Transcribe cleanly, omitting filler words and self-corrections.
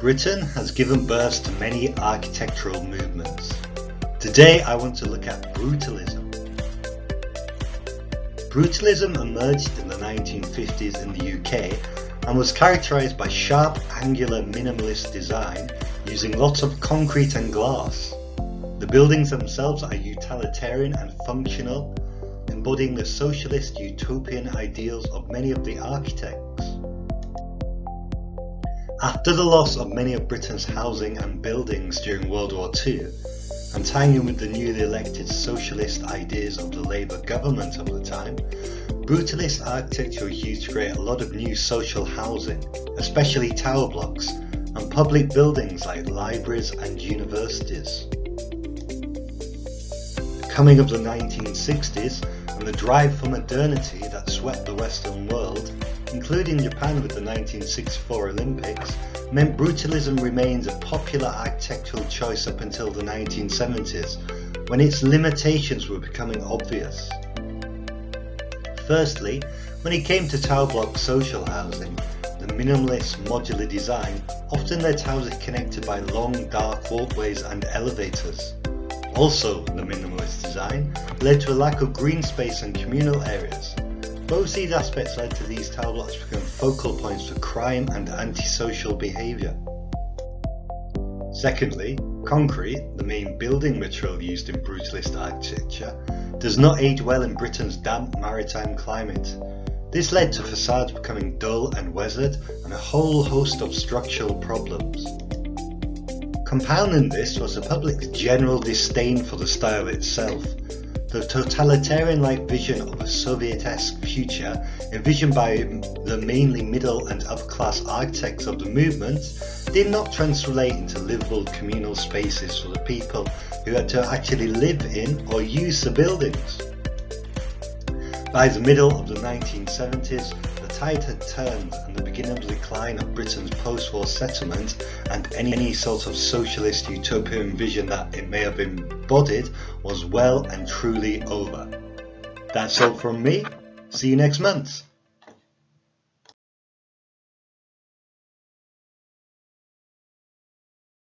Britain has given birth to many architectural movements. Today I want to look at Brutalism. Brutalism emerged in the 1950s in the UK and was characterised by sharp, angular, minimalist design using lots of concrete and glass. The buildings themselves are utilitarian and functional, embodying the socialist utopian ideals of many of the architects. After the loss of many of Britain's housing and buildings during World War II, and tying in with the newly elected socialist ideas of the Labour government of the time, brutalist architecture was used to create a lot of new social housing, especially tower blocks, and public buildings like libraries and universities. The coming of the 1960s and the drive for modernity that swept the Western world, including Japan with the 1964 Olympics, meant brutalism remains a popular architectural choice up until the 1970s, when its limitations were becoming obvious. Firstly, when it came to tower block social housing, the minimalist modular design often led to houses connected by long dark walkways and elevators. Also, the minimalist design led to a lack of green space and communal areas. Both these aspects led to these tower blocks becoming focal points for crime and antisocial behaviour. Secondly, concrete, the main building material used in brutalist architecture, does not age well in Britain's damp maritime climate. This led to facades becoming dull and weathered and a whole host of structural problems. Compounding this was the public's general disdain for the style itself. The totalitarian-like vision of a Soviet-esque future, envisioned by the mainly middle and upper-class architects of the movement, did not translate into livable communal spaces for the people who had to actually live in or use the buildings. By the middle of the 1970s, the tide had turned and the beginning of the decline of Britain's post-war settlement and any sort of socialist utopian vision that it may have embodied was well and truly over. That's all from me. See you next month.